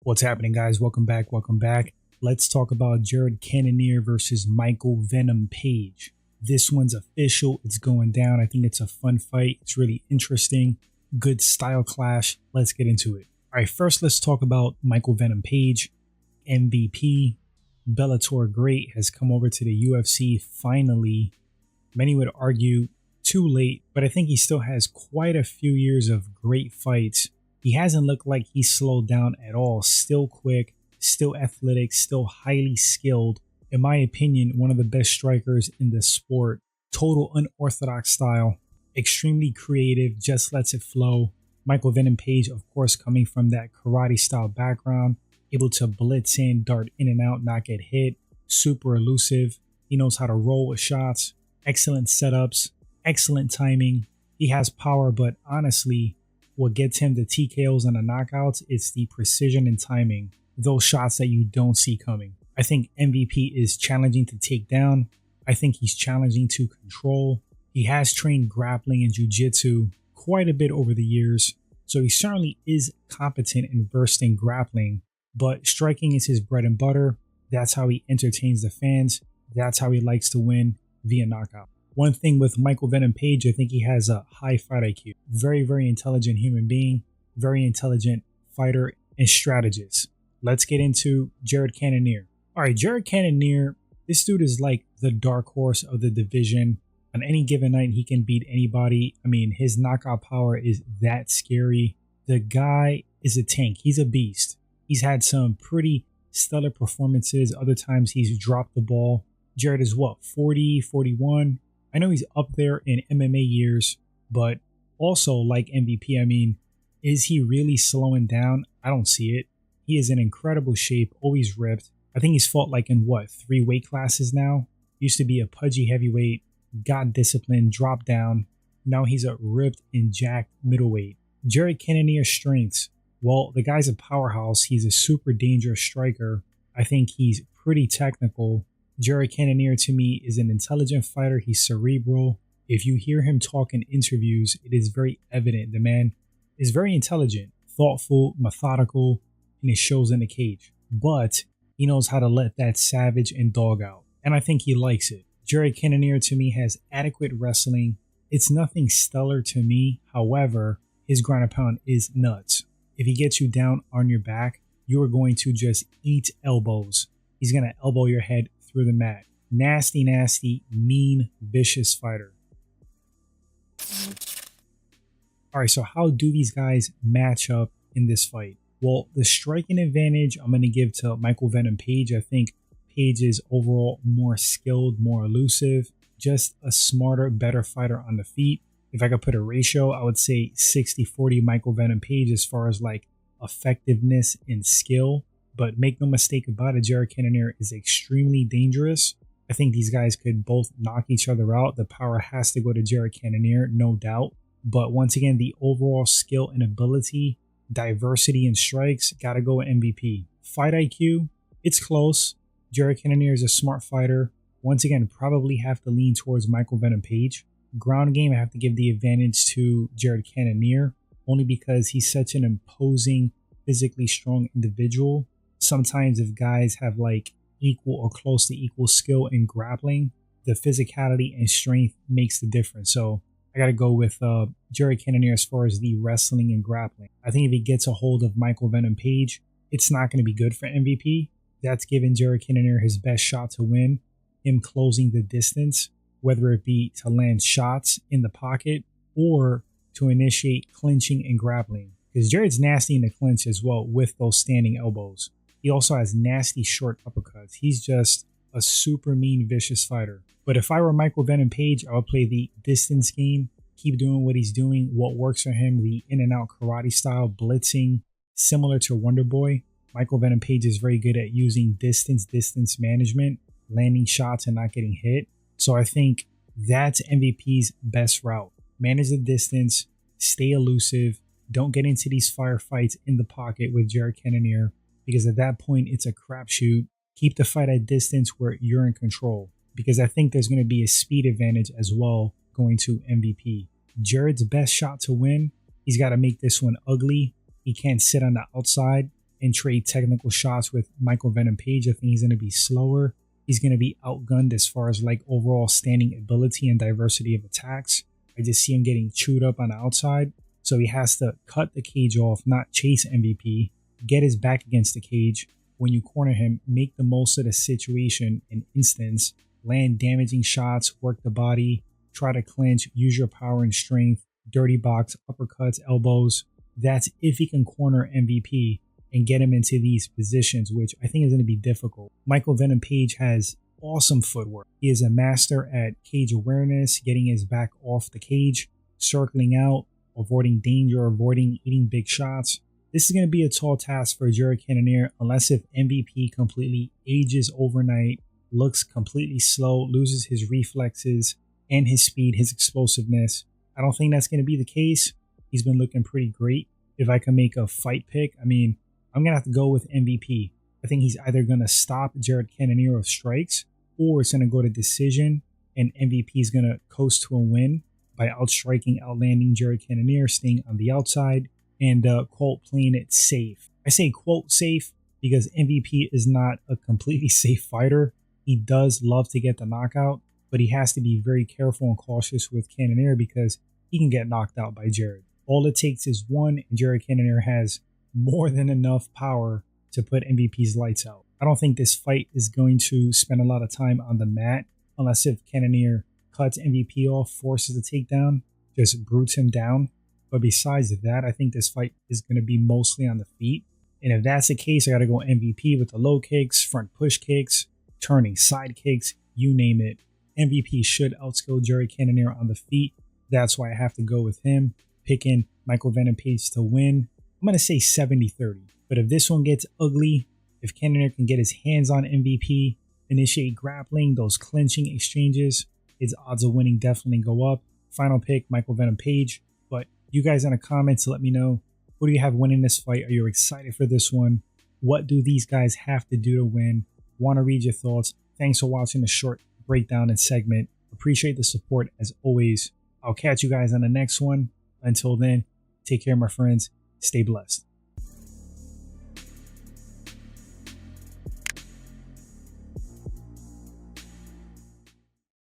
What's happening, guys? Welcome back. Let's talk about Jared Cannonier versus Michael Venom Page. This one's official. It's going down. I think it's a fun fight. It's really interesting. Good style clash. Let's get into it. All right, first let's talk about Michael Venom Page. MVP, Bellator great, has come over to the UFC finally. Many would argue too late, but I think he still has quite a few years of great fights. He hasn't looked like he's slowed down at all. Still quick, still athletic, still highly skilled. In my opinion, one of the best strikers in the sport. Total unorthodox style, extremely creative, just lets it flow. Michael Venom Page, of course, coming from that karate style background, able to blitz in, dart in and out, not get hit, super elusive. He knows how to roll with shots, excellent setups, excellent timing. He has power, but honestly, what gets him the TKOs and the knockouts is the precision and timing. Those shots that you don't see coming. I think MVP is challenging to take down. I think he's challenging to control. He has trained grappling and jiu-jitsu quite a bit over the years, so he certainly is competent and versed in grappling, but striking is his bread and butter. That's how he entertains the fans. That's how he likes to win, via knockout. One thing with Michael Venom Page, I think he has a high fight IQ. Very, very intelligent human being, very intelligent fighter and strategist. Let's get into Jared Cannonier. All right, Jared Cannonier, this dude is like the dark horse of the division. On any given night, he can beat anybody. I mean, his knockout power is that scary. The guy is a tank. He's a beast. He's had some pretty stellar performances. Other times he's dropped the ball. Jared is what, 40, 41? I know he's up there in MMA years, but also like MVP, I mean, is he really slowing down? I don't see it. He is in incredible shape, always ripped. I think he's fought like in what, 3 weight classes now? Used to be a pudgy heavyweight, got disciplined, dropped down. Now he's a ripped and jacked middleweight. Jared Cannonier's strengths. Well, the guy's a powerhouse. He's a super dangerous striker. I think he's pretty technical. Jared Cannonier to me is an intelligent fighter. He's cerebral. If you hear him talk in interviews, it is very evident the man is very intelligent, thoughtful, methodical, and it shows in the cage. But he knows how to let that savage and dog out. And I think he likes it. Jared Cannonier to me has adequate wrestling. It's nothing stellar to me. However, his ground and pound is nuts. If he gets you down on your back, you are going to just eat elbows. He's going to elbow your head through the mat. Nasty, nasty, mean, vicious fighter. All right, so how do these guys match up in this fight? Well, the striking advantage I'm going to give to Michael Venom Page. I think Page is overall more skilled, more elusive, just a smarter, better fighter on the feet. If I could put a ratio, I would say 60-40 Michael Venom Page as far as like effectiveness and skill. But make no mistake about it, Jared Cannonier is extremely dangerous. I think these guys could both knock each other out. The power has to go to Jared Cannonier, no doubt. But once again, the overall skill and ability, diversity in strikes, gotta go with MVP. Fight IQ, it's close. Jared Cannonier is a smart fighter. Once again, probably have to lean towards Michael Venom Page. Ground game, I have to give the advantage to Jared Cannonier, only because he's such an imposing, physically strong individual. Sometimes if guys have like equal or close to equal skill in grappling, the physicality and strength makes the difference. So I got to go with Jared Cannonier as far as the wrestling and grappling. I think if he gets a hold of Michael Venom Page, it's not going to be good for MVP. That's giving Jared Cannonier his best shot to win, him closing the distance, whether it be to land shots in the pocket or to initiate clinching and grappling. Because Jared's nasty in the clinch as well with those standing elbows. He also has nasty short uppercuts. He's just a super mean, vicious fighter. But if I were Michael Venom Page, I would play the distance game, keep doing what he's doing, what works for him, the in and out karate style, blitzing, similar to Wonder Boy. Michael Venom Page is very good at using distance management, landing shots and not getting hit. So I think that's MVP's best route. Manage the distance, stay elusive, don't get into these firefights in the pocket with Jared Cannonier, because at that point it's a crapshoot. Keep the fight at distance where you're in control, because I think there's going to be a speed advantage as well going to MVP. Jared's best shot to win, he's got to make this one ugly. He can't sit on the outside and trade technical shots with Michael Venom Page. I think he's going to be slower. He's going to be outgunned as far as like overall standing ability and diversity of attacks. I just see him getting chewed up on the outside. So he has to cut the cage off, not chase MVP, get his back against the cage. When you corner him, make the most of the situation in instance, land damaging shots, work the body, try to clinch, use your power and strength, dirty box, uppercuts, elbows. That's if he can corner MVP and get him into these positions, which I think is going to be difficult. Michael Venom Page has awesome footwork. He is a master at cage awareness, getting his back off the cage, circling out, avoiding danger, avoiding eating big shots. This is going to be a tall task for Jared Cannonier unless if MVP completely ages overnight, looks completely slow, loses his reflexes and his speed, his explosiveness. I don't think that's going to be the case. He's been looking pretty great. If I can make a fight pick, I mean, I'm going to have to go with MVP. I think he's either going to stop Jared Cannonier with strikes or it's going to go to decision and MVP is going to coast to a win by outstriking, outlanding Jared Cannonier, staying on the outside and quote playing it safe. I say quote safe because MVP is not a completely safe fighter. He does love to get the knockout, but he has to be very careful and cautious with Cannonier because he can get knocked out by Jared. All it takes is one, and Jared Cannonier has more than enough power to put MVP's lights out. I don't think this fight is going to spend a lot of time on the mat unless if Cannonier cuts MVP off, forces the takedown, just brutes him down. But besides that, I think this fight is going to be mostly on the feet. And if that's the case, I got to go MVP with the low kicks, front push kicks, turning side kicks, you name it. MVP should outskill Jared Cannonier on the feet. That's why I have to go with him, picking Michael Venom Page to win. I'm going to say 70-30. But if this one gets ugly, if Cannonier can get his hands on MVP, initiate grappling, those clinching exchanges, his odds of winning definitely go up. Final pick, Michael Venom Page. But you guys in the comments, let me know, who do you have winning this fight? Are you excited for this one? What do these guys have to do to win? Want to read your thoughts. Thanks for watching the short breakdown and segment. Appreciate the support as always. I'll catch you guys on the next one. Until then, take care, my friends. Stay blessed.